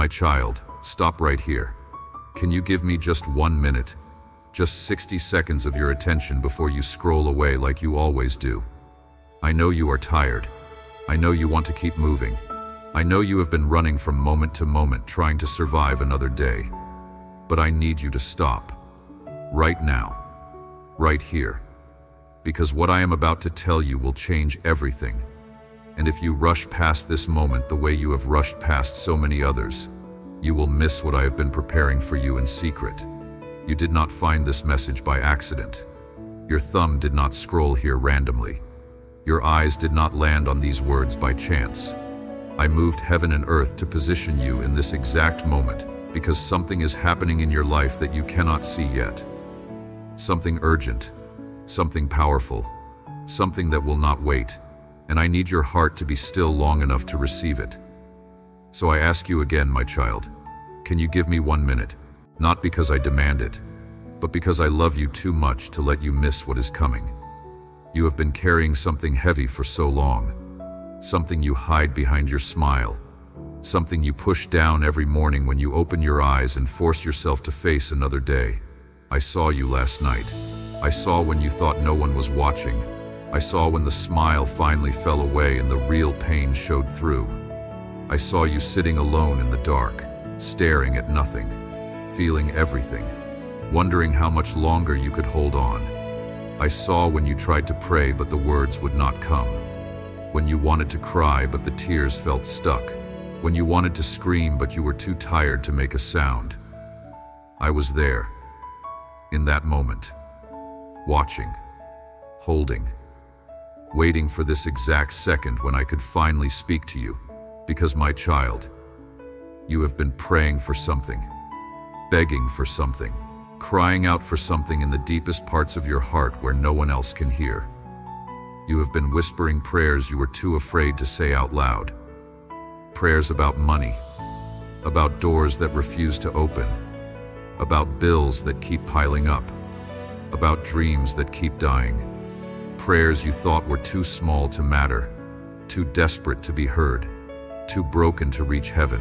My child, stop right here. Can you give me just 1 minute? Just 60 seconds of your attention before you scroll away like you always do. I know you are tired. I know you want to keep moving. I know you have been running from moment to moment trying to survive another day. But I need you to stop. Right now. Right here. Because what I am about to tell you will change everything. And if you rush past this moment the way you have rushed past so many others, you will miss what I have been preparing for you in secret. You did not find this message by accident. Your thumb did not scroll here randomly. Your eyes did not land on these words by chance. I moved heaven and earth to position you in this exact moment because something is happening in your life that you cannot see yet. Something urgent, something powerful, something that will not wait, and I need your heart to be still long enough to receive it. So I ask you again, my child, can you give me 1 minute? Not because I demand it, but because I love you too much to let you miss what is coming. You have been carrying something heavy for so long, something you hide behind your smile, something you push down every morning when you open your eyes and force yourself to face another day. I saw you last night. I saw when you thought no one was watching. I saw when the smile finally fell away and the real pain showed through. I saw you sitting alone in the dark, staring at nothing, feeling everything, wondering how much longer you could hold on. I saw when you tried to pray but the words would not come, when you wanted to cry but the tears felt stuck, when you wanted to scream but you were too tired to make a sound. I was there, in that moment, watching, holding, waiting for this exact second when I could finally speak to you, because my child, you have been praying for something, begging for something, crying out for something in the deepest parts of your heart where no one else can hear. You have been whispering prayers you were too afraid to say out loud. Prayers about money, about doors that refuse to open, about bills that keep piling up, about dreams that keep dying. Prayers you thought were too small to matter, too desperate to be heard, too broken to reach heaven.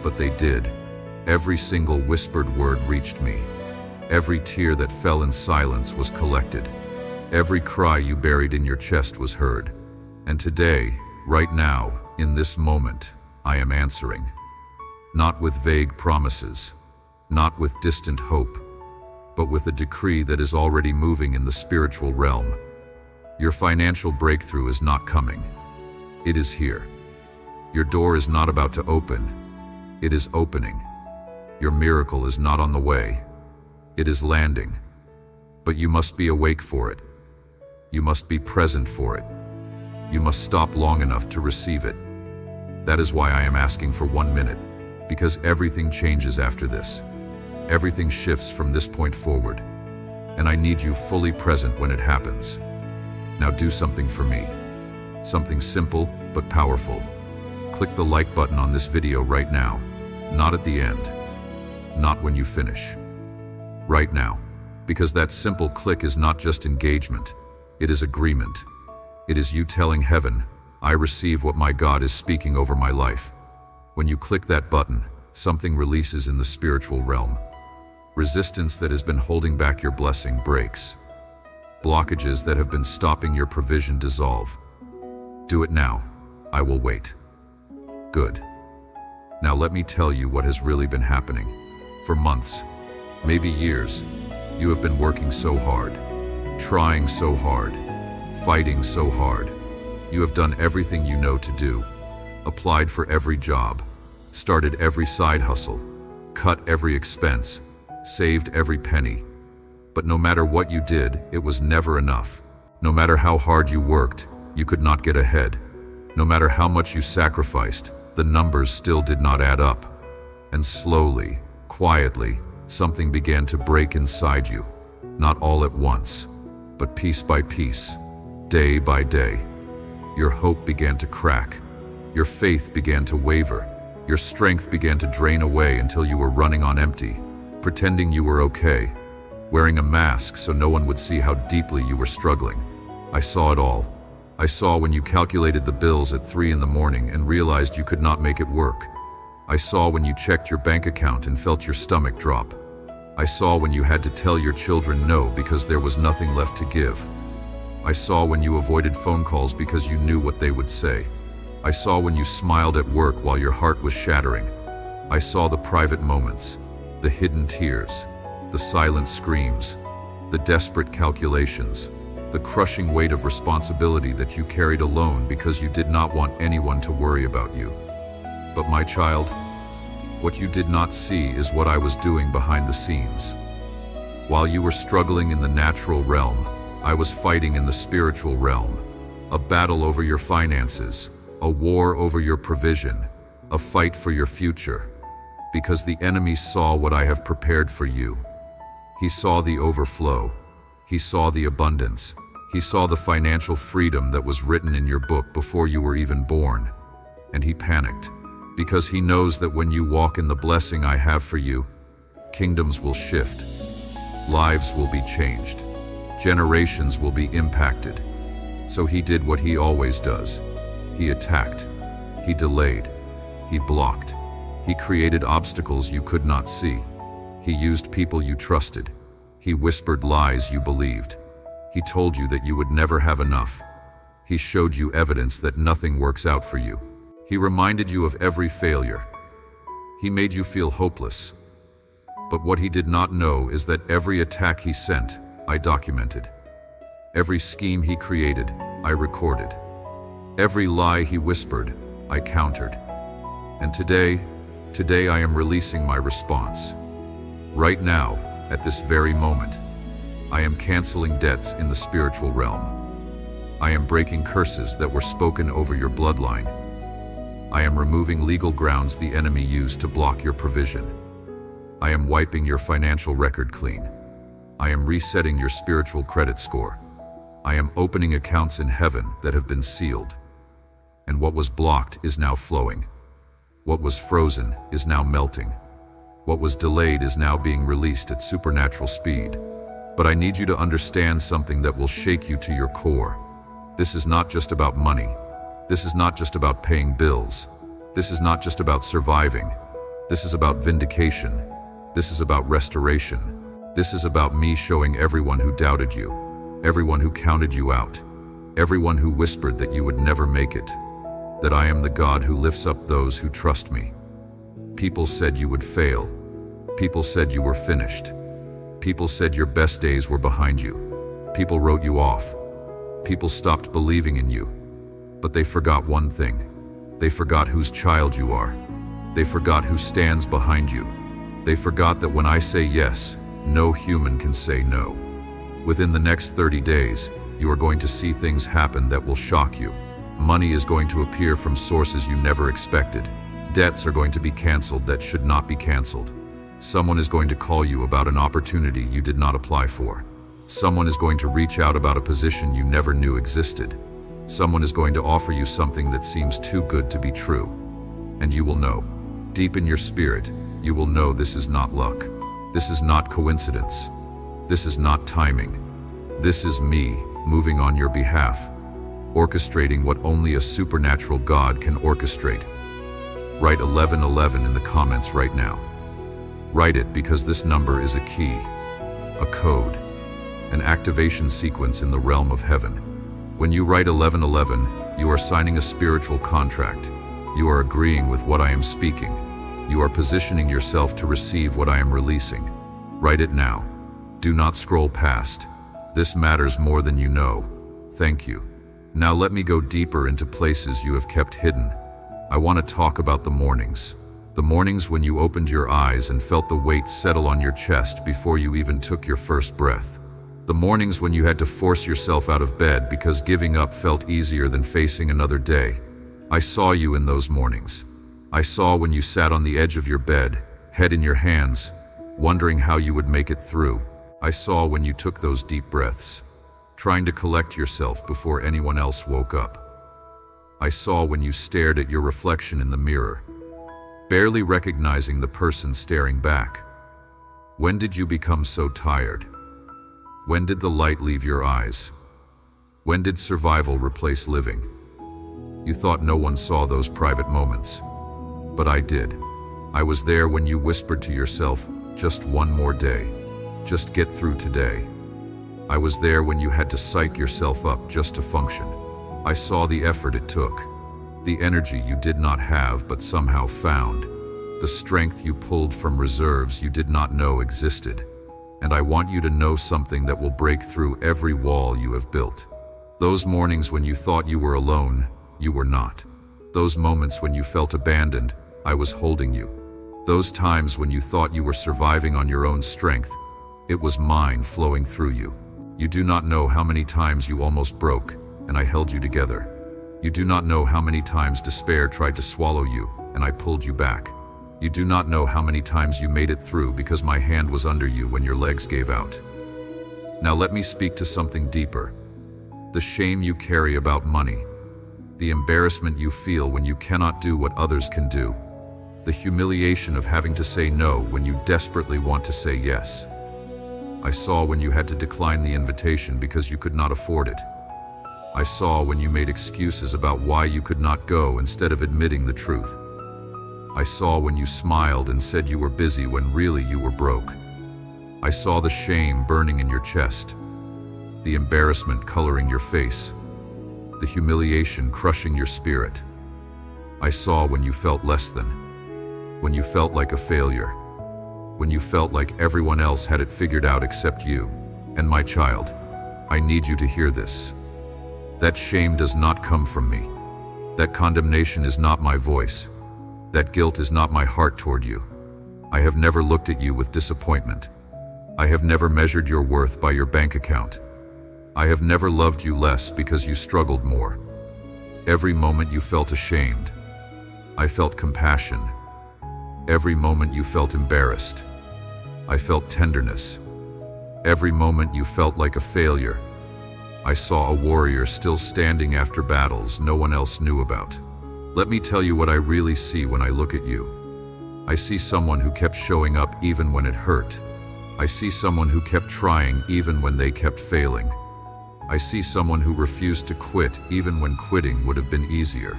But they did. Every single whispered word reached me. Every tear that fell in silence was collected. Every cry you buried in your chest was heard. And today, right now, in this moment, I am answering. Not with vague promises, not with distant hope, but with a decree that is already moving in the spiritual realm. Your financial breakthrough is not coming. It is here. Your door is not about to open. It is opening. Your miracle is not on the way. It is landing. But you must be awake for it. You must be present for it. You must stop long enough to receive it. That is why I am asking for 1 minute, because everything changes after this. Everything shifts from this point forward, and I need you fully present when it happens. Now do something for me. Something simple but powerful. Click the like button on this video right now, not at the end, not when you finish. Right now, because that simple click is not just engagement, it is agreement. It is you telling heaven, I receive what my God is speaking over my life. When you click that button, something releases in the spiritual realm. Resistance that has been holding back your blessing breaks. Blockages that have been stopping your provision dissolve. Do it now. I will wait. Good. Now let me tell you what has really been happening. For months, maybe years, you have been working so hard, trying so hard, fighting so hard. You have done everything you know to do, applied for every job, started every side hustle, cut every expense, saved every penny. But no matter what you did, it was never enough. No matter how hard you worked, you could not get ahead. No matter how much you sacrificed, the numbers still did not add up. And slowly, quietly, something began to break inside you. Not all at once, but piece by piece, day by day. Your hope began to crack. Your faith began to waver. Your strength began to drain away until you were running on empty, pretending you were okay, wearing a mask so no one would see how deeply you were struggling. I saw it all. I saw when you calculated the bills at 3 in the morning and realized you could not make it work. I saw when you checked your bank account and felt your stomach drop. I saw when you had to tell your children no because there was nothing left to give. I saw when you avoided phone calls because you knew what they would say. I saw when you smiled at work while your heart was shattering. I saw the private moments, the hidden tears, the silent screams, the desperate calculations, the crushing weight of responsibility that you carried alone because you did not want anyone to worry about you. But my child, what you did not see is what I was doing behind the scenes. While you were struggling in the natural realm, I was fighting in the spiritual realm. A battle over your finances, a war over your provision, a fight for your future. Because the enemy saw what I have prepared for you. He saw the overflow. He saw the abundance. He saw the financial freedom that was written in your book before you were even born. And he panicked. Because he knows that when you walk in the blessing I have for you, kingdoms will shift. Lives will be changed. Generations will be impacted. So he did what he always does. He attacked. He delayed. He blocked. He created obstacles you could not see. He used people you trusted. He whispered lies you believed. He told you that you would never have enough. He showed you evidence that nothing works out for you. He reminded you of every failure. He made you feel hopeless. But what he did not know is that every attack he sent, I documented. Every scheme he created, I recorded. Every lie he whispered, I countered. And today I am releasing my response. Right now, at this very moment, I am canceling debts in the spiritual realm. I am breaking curses that were spoken over your bloodline. I am removing legal grounds the enemy used to block your provision. I am wiping your financial record clean. I am resetting your spiritual credit score. I am opening accounts in heaven that have been sealed. And what was blocked is now flowing. What was frozen is now melting. What was delayed is now being released at supernatural speed. But I need you to understand something that will shake you to your core. This is not just about money. This is not just about paying bills. This is not just about surviving. This is about vindication. This is about restoration. This is about me showing everyone who doubted you, everyone who counted you out, everyone who whispered that you would never make it, that I am the God who lifts up those who trust me. People said you would fail. People said you were finished. People said your best days were behind you. People wrote you off. People stopped believing in you. But they forgot one thing. They forgot whose child you are. They forgot who stands behind you. They forgot that when I say yes, no human can say no. Within the next 30 days, you are going to see things happen that will shock you. Money is going to appear from sources you never expected. Debts are going to be canceled that should not be canceled. Someone is going to call you about an opportunity you did not apply for. Someone is going to reach out about a position you never knew existed. Someone is going to offer you something that seems too good to be true. And you will know. Deep in your spirit, you will know this is not luck. This is not coincidence. This is not timing. This is me moving on your behalf, orchestrating what only a supernatural God can orchestrate. Write 1111 in the comments right now. Write it because this number is a key, a code, an activation sequence in the realm of heaven. When you write 1111, you are signing a spiritual contract. You are agreeing with what I am speaking. You are positioning yourself to receive what I am releasing. Write it now. Do not scroll past. This matters more than you know. Thank you. Now let me go deeper into places you have kept hidden. I want to talk about the mornings. The mornings when you opened your eyes and felt the weight settle on your chest before you even took your first breath. The mornings when you had to force yourself out of bed because giving up felt easier than facing another day. I saw you in those mornings. I saw when you sat on the edge of your bed, head in your hands, wondering how you would make it through. I saw when you took those deep breaths, trying to collect yourself before anyone else woke up. I saw when you stared at your reflection in the mirror, barely recognizing the person staring back. When did you become so tired? When did the light leave your eyes? When did survival replace living? You thought no one saw those private moments. But I did. I was there when you whispered to yourself, just one more day. Just get through today. I was there when you had to psych yourself up just to function. I saw the effort it took, the energy you did not have but somehow found, the strength you pulled from reserves you did not know existed. And I want you to know something that will break through every wall you have built. Those mornings when you thought you were alone, you were not. Those moments when you felt abandoned, I was holding you. Those times when you thought you were surviving on your own strength, it was mine flowing through you. You do not know how many times you almost broke, and I held you together. You do not know how many times despair tried to swallow you, and I pulled you back. You do not know how many times you made it through because my hand was under you when your legs gave out. Now let me speak to something deeper. The shame you carry about money. The embarrassment you feel when you cannot do what others can do. The humiliation of having to say no when you desperately want to say yes. I saw when you had to decline the invitation because you could not afford it. I saw when you made excuses about why you could not go instead of admitting the truth. I saw when you smiled and said you were busy when really you were broke. I saw the shame burning in your chest, the embarrassment coloring your face, the humiliation crushing your spirit. I saw when you felt less than, when you felt like a failure, when you felt like everyone else had it figured out except you. And my child, I need you to hear this. That shame does not come from me. That condemnation is not my voice. That guilt is not my heart toward you. I have never looked at you with disappointment. I have never measured your worth by your bank account. I have never loved you less because you struggled more. Every moment you felt ashamed, I felt compassion. Every moment you felt embarrassed, I felt tenderness. Every moment you felt like a failure, I saw a warrior still standing after battles no one else knew about. Let me tell you what I really see when I look at you. I see someone who kept showing up even when it hurt. I see someone who kept trying even when they kept failing. I see someone who refused to quit even when quitting would have been easier.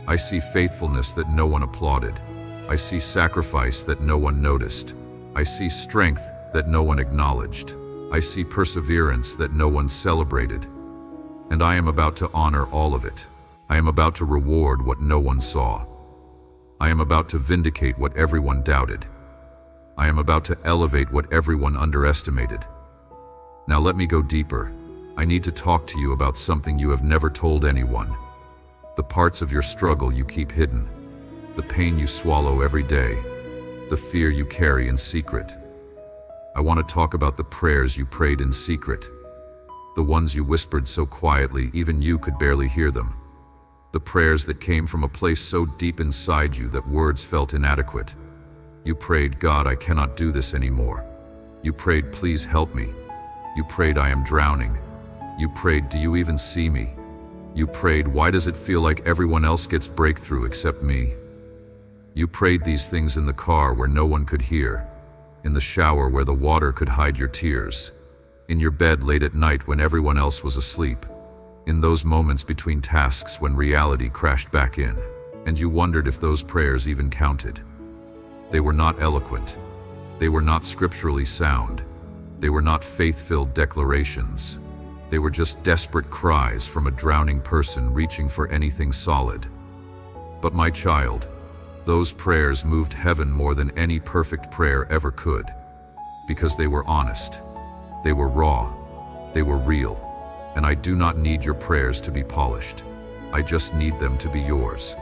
I see faithfulness that no one applauded. I see sacrifice that no one noticed. I see strength that no one acknowledged. I see perseverance that no one celebrated. And I am about to honor all of it. I am about to reward what no one saw. I am about to vindicate what everyone doubted. I am about to elevate what everyone underestimated. Now let me go deeper. I need to talk to you about something you have never told anyone. The parts of your struggle you keep hidden. The pain you swallow every day. The fear you carry in secret. I want to talk about the prayers you prayed in secret. The ones you whispered so quietly even you could barely hear them. The prayers that came from a place so deep inside you that words felt inadequate. You prayed, God, I cannot do this anymore. You prayed, please help me. You prayed, I am drowning. You prayed, do you even see me? You prayed, why does it feel like everyone else gets breakthrough except me? You prayed these things in the car where no one could hear, in the shower where the water could hide your tears, in your bed late at night when everyone else was asleep, in those moments between tasks when reality crashed back in, and you wondered if those prayers even counted. They were not eloquent. They were not scripturally sound. They were not faith-filled declarations. They were just desperate cries from a drowning person reaching for anything solid. But my child, those prayers moved heaven more than any perfect prayer ever could, because they were honest, they were raw, they were real, and I do not need your prayers to be polished. I just need them to be yours.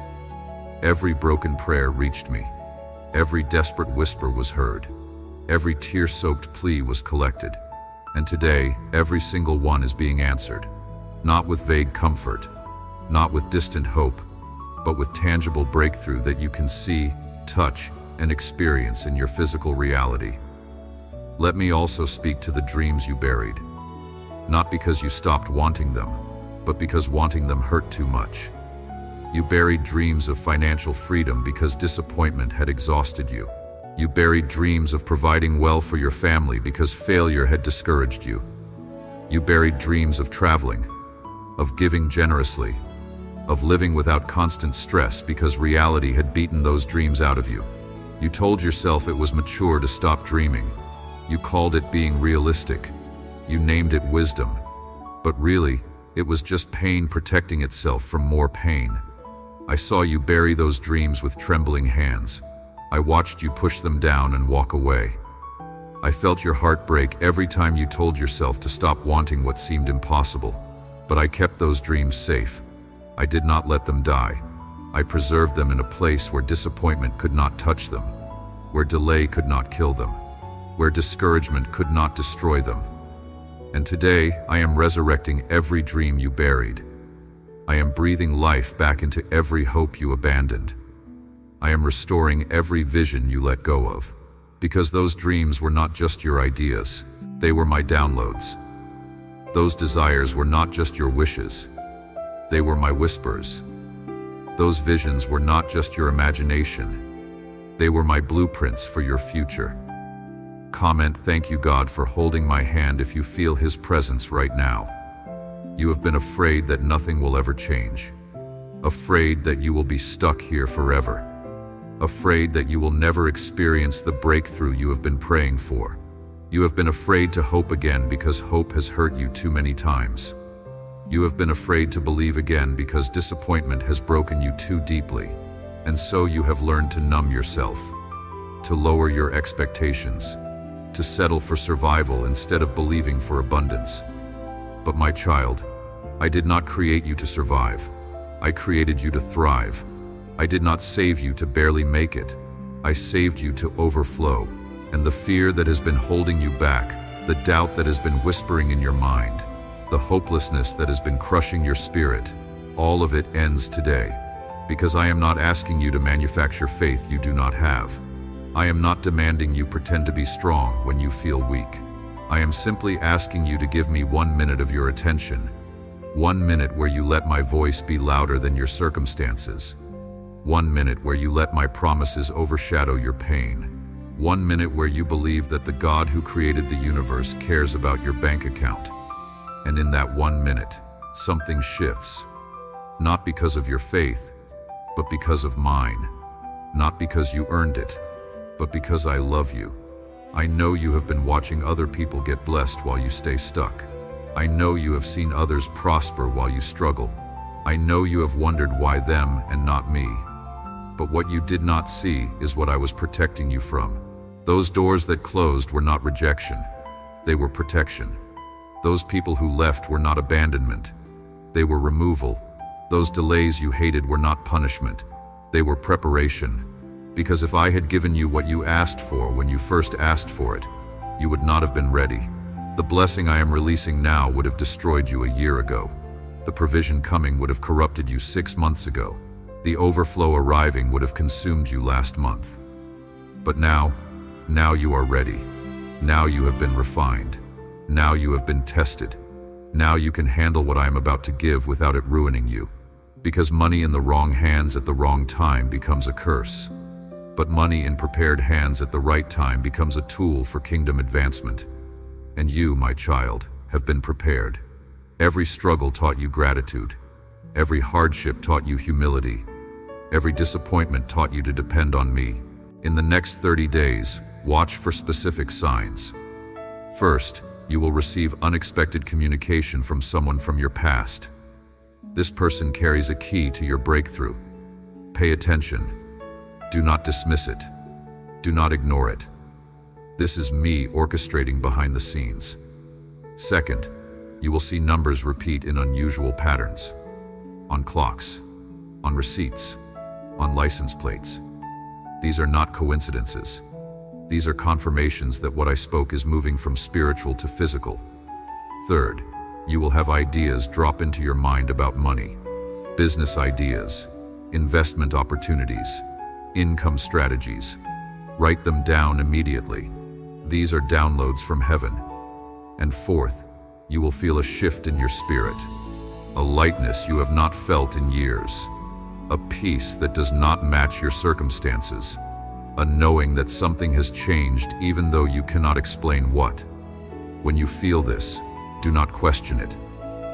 Every broken prayer reached me. Every desperate whisper was heard. Every tear-soaked plea was collected. And today, every single one is being answered. Not with vague comfort, not with distant hope, but with tangible breakthrough that you can see, touch, and experience in your physical reality. Let me also speak to the dreams you buried. Not because you stopped wanting them, but because wanting them hurt too much. You buried dreams of financial freedom because disappointment had exhausted you. You buried dreams of providing well for your family because failure had discouraged you. You buried dreams of traveling, of giving generously, of living without constant stress because reality had beaten those dreams out of you. You told yourself it was mature to stop dreaming. You called it being realistic. You named it wisdom. But really, it was just pain protecting itself from more pain. I saw you bury those dreams with trembling hands. I watched you push them down and walk away. I felt your heart break every time you told yourself to stop wanting what seemed impossible. But I kept those dreams safe. I did not let them die. I preserved them in a place where disappointment could not touch them, where delay could not kill them, where discouragement could not destroy them. And today, I am resurrecting every dream you buried. I am breathing life back into every hope you abandoned. I am restoring every vision you let go of. Because those dreams were not just your ideas, they were my downloads. Those desires were not just your wishes, they were my whispers. Those visions were not just your imagination, they were my blueprints for your future. Comment, "Thank you, God, for holding my hand," if you feel His presence right now. You have been afraid that nothing will ever change. Afraid that you will be stuck here forever. Afraid that you will never experience the breakthrough you have been praying for. You have been afraid to hope again because hope has hurt you too many times. You have been afraid to believe again because disappointment has broken you too deeply. And so you have learned to numb yourself, to lower your expectations, to settle for survival instead of believing for abundance. But my child, I did not create you to survive. I created you to thrive. I did not save you to barely make it. I saved you to overflow. And the fear that has been holding you back, the doubt that has been whispering in your mind, the hopelessness that has been crushing your spirit, all of it ends today. Because I am not asking you to manufacture faith you do not have. I am not demanding you pretend to be strong when you feel weak. I am simply asking you to give me 1 minute of your attention. 1 minute where you let my voice be louder than your circumstances. 1 minute where you let my promises overshadow your pain. 1 minute where you believe that the God who created the universe cares about your bank account. And in that 1 minute, something shifts. Not because of your faith, but because of mine. Not because you earned it, but because I love you. I know you have been watching other people get blessed while you stay stuck. I know you have seen others prosper while you struggle. I know you have wondered why them and not me. But what you did not see is what I was protecting you from. Those doors that closed were not rejection. They were protection. Those people who left were not abandonment. They were removal. Those delays you hated were not punishment. They were preparation. Because if I had given you what you asked for when you first asked for it, you would not have been ready. The blessing I am releasing now would have destroyed you a year ago. The provision coming would have corrupted you 6 months ago. The overflow arriving would have consumed you last month. But now you are ready. Now you have been refined. Now you have been tested. Now you can handle what I am about to give without it ruining you. Because money in the wrong hands at the wrong time becomes a curse. But money in prepared hands at the right time becomes a tool for kingdom advancement. And you, my child, have been prepared. Every struggle taught you gratitude. Every hardship taught you humility. Every disappointment taught you to depend on me. In the next 30 days, watch for specific signs. First, you will receive unexpected communication from someone from your past. This person carries a key to your breakthrough. Pay attention. Do not dismiss it. Do not ignore it. This is me orchestrating behind the scenes. Second, you will see numbers repeat in unusual patterns. On clocks, on receipts, on license plates. These are not coincidences. These are confirmations that what I spoke is moving from spiritual to physical. Third, you will have ideas drop into your mind about money, business ideas, investment opportunities, income strategies. Write them down immediately. These are downloads from heaven. And fourth, you will feel a shift in your spirit, a lightness you have not felt in years, a peace that does not match your circumstances, a knowing that something has changed even though you cannot explain what. When you feel this, do not question it.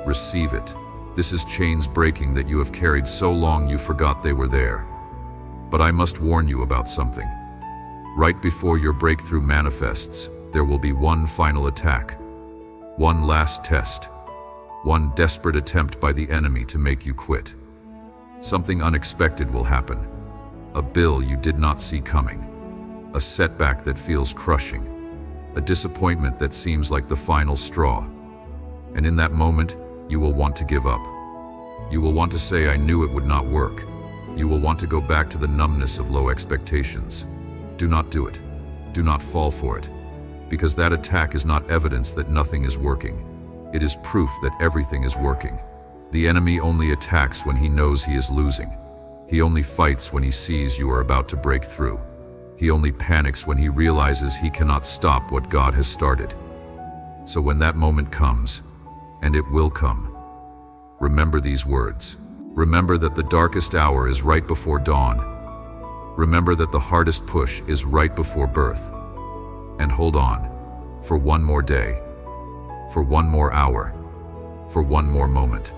Receive it. This is chains breaking that you have carried so long you forgot they were there. But I must warn you about something. Right before your breakthrough manifests, there will be one final attack, one last test, one desperate attempt by the enemy to make you quit. Something unexpected will happen. A bill you did not see coming. A setback that feels crushing. A disappointment that seems like the final straw. And in that moment, you will want to give up. You will want to say, "I knew it would not work." You will want to go back to the numbness of low expectations. Do not do it. Do not fall for it. Because that attack is not evidence that nothing is working. It is proof that everything is working. The enemy only attacks when he knows he is losing. He only fights when he sees you are about to break through. He only panics when he realizes he cannot stop what God has started. So when that moment comes, and it will come, remember these words. Remember that the darkest hour is right before dawn. Remember that the hardest push is right before birth. And hold on, for one more day, for one more hour, for one more moment.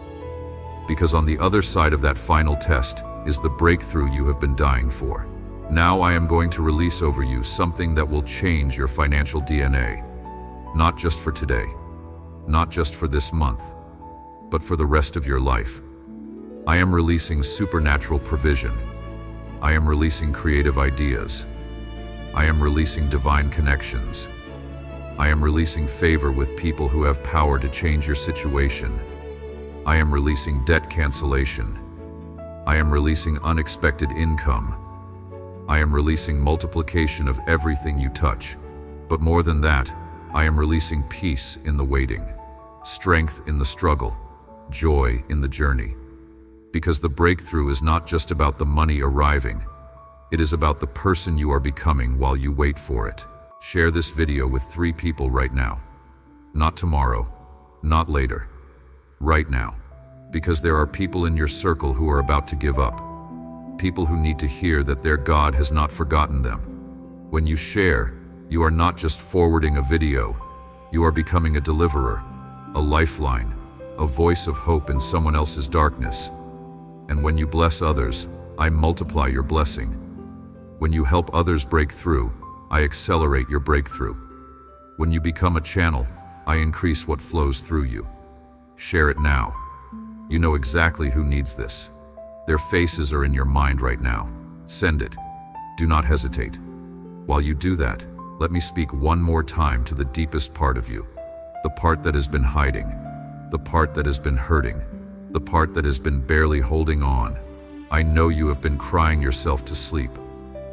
Because on the other side of that final test is the breakthrough you have been dying for. Now I am going to release over you something that will change your financial DNA. Not just for today, not just for this month, but for the rest of your life. I am releasing supernatural provision. I am releasing creative ideas. I am releasing divine connections. I am releasing favor with people who have power to change your situation. I am releasing debt cancellation. I am releasing unexpected income. I am releasing multiplication of everything you touch. But more than that, I am releasing peace in the waiting, strength in the struggle, joy in the journey. Because the breakthrough is not just about the money arriving. It is about the person you are becoming while you wait for it. Share this video with 3 people right now. Not tomorrow, not later. Right now. Because there are people in your circle who are about to give up. People who need to hear that their God has not forgotten them. When you share, you are not just forwarding a video. You are becoming a deliverer, a lifeline, a voice of hope in someone else's darkness. And when you bless others, I multiply your blessing. When you help others break through, I accelerate your breakthrough. When you become a channel, I increase what flows through you. Share it now. You know exactly who needs this. Their faces are in your mind right now. Send it. Do not hesitate. While you do that, let me speak one more time to the deepest part of you. The part that has been hiding. The part that has been hurting. The part that has been barely holding on. I know you have been crying yourself to sleep.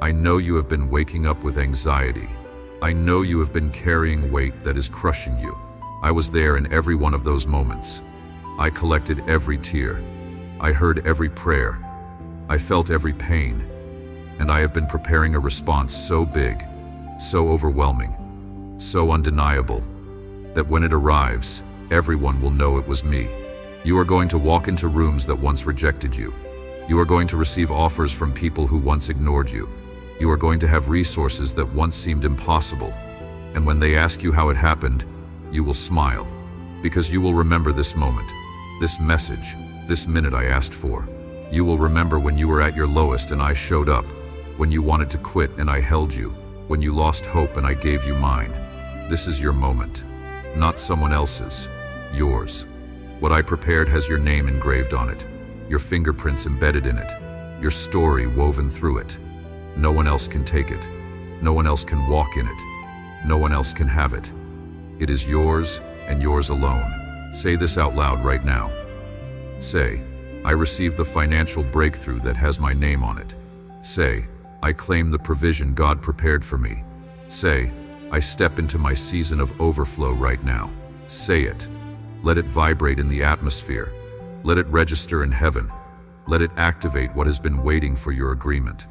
I know you have been waking up with anxiety. I know you have been carrying weight that is crushing you. I was there in every one of those moments. I collected every tear. I heard every prayer. I felt every pain. And I have been preparing a response so big, so overwhelming, so undeniable, that when it arrives, everyone will know it was me. You are going to walk into rooms that once rejected you. You are going to receive offers from people who once ignored you. You are going to have resources that once seemed impossible. And when they ask you how it happened, you will smile. Because you will remember this moment, this message, this minute I asked for. You will remember when you were at your lowest and I showed up. When you wanted to quit and I held you. When you lost hope and I gave you mine. This is your moment. Not someone else's. Yours. What I prepared has your name engraved on it, your fingerprints embedded in it, your story woven through it. No one else can take it. No one else can walk in it. No one else can have it. It is yours and yours alone. Say this out loud right now. Say, I receive the financial breakthrough that has my name on it. Say, I claim the provision God prepared for me. Say, I step into my season of overflow right now. Say it. Let it vibrate in the atmosphere. Let it register in heaven. Let it activate what has been waiting for your agreement.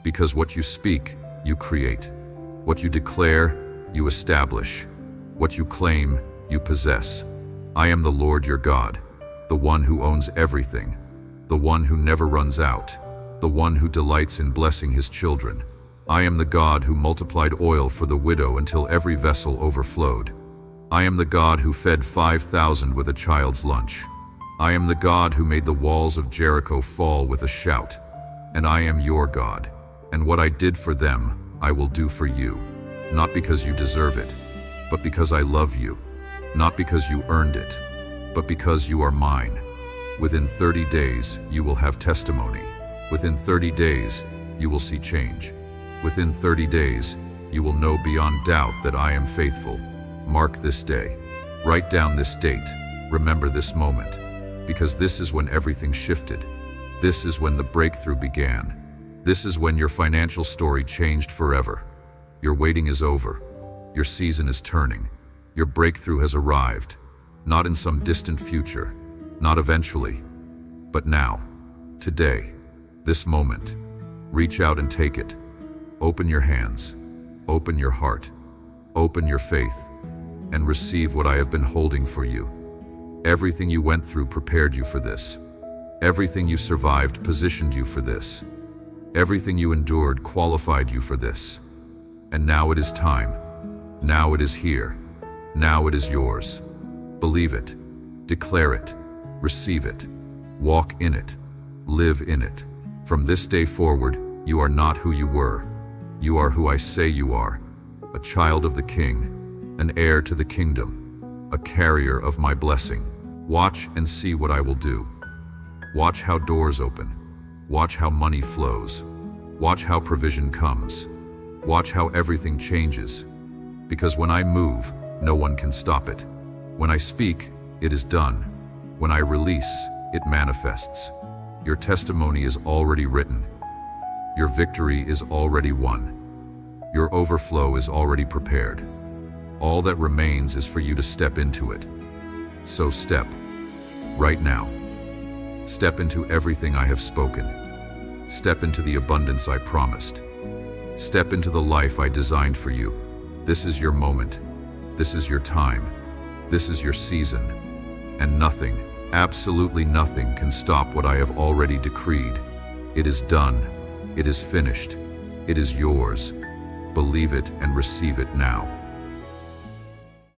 Because what you speak, you create. What you declare, you establish. What you claim, you possess. I am the Lord your God, the one who owns everything, the one who never runs out, the one who delights in blessing his children. I am the God who multiplied oil for the widow until every vessel overflowed. I am the God who fed 5,000 with a child's lunch. I am the God who made the walls of Jericho fall with a shout. And I am your God. And what I did for them, I will do for you, not because you deserve it, but because I love you, not because you earned it, but because you are mine. Within 30 days, you will have testimony. Within 30 days, you will see change. Within 30 days, you will know beyond doubt that I am faithful. Mark this day. Write down this date. Remember this moment. Because this is when everything shifted. This is when the breakthrough began. This is when your financial story changed forever. Your waiting is over. Your season is turning. Your breakthrough has arrived. Not in some distant future. Not eventually. But now. Today. This moment. Reach out and take it. Open your hands. Open your heart. Open your faith. And receive what I have been holding for you. Everything you went through prepared you for this. Everything you survived positioned you for this. Everything you endured qualified you for this. And now it is time. Now it is here. Now it is yours. Believe it. Declare it. Receive it. Walk in it. Live in it. From this day forward, you are not who you were. You are who I say you are. A child of the King, an heir to the kingdom, a carrier of my blessing. Watch and see what I will do. Watch how doors open. Watch how money flows. Watch how provision comes. Watch how everything changes. Because when I move, no one can stop it. When I speak, it is done. When I release, it manifests. Your testimony is already written. Your victory is already won. Your overflow is already prepared. All that remains is for you to step into it. So step, right now. Step into everything I have spoken. Step into the abundance I promised. Step into the life I designed for you. This is your moment. This is your time. This is your season. And nothing, absolutely nothing, can stop what I have already decreed. It is done. It is finished. It is yours. Believe it and receive it now.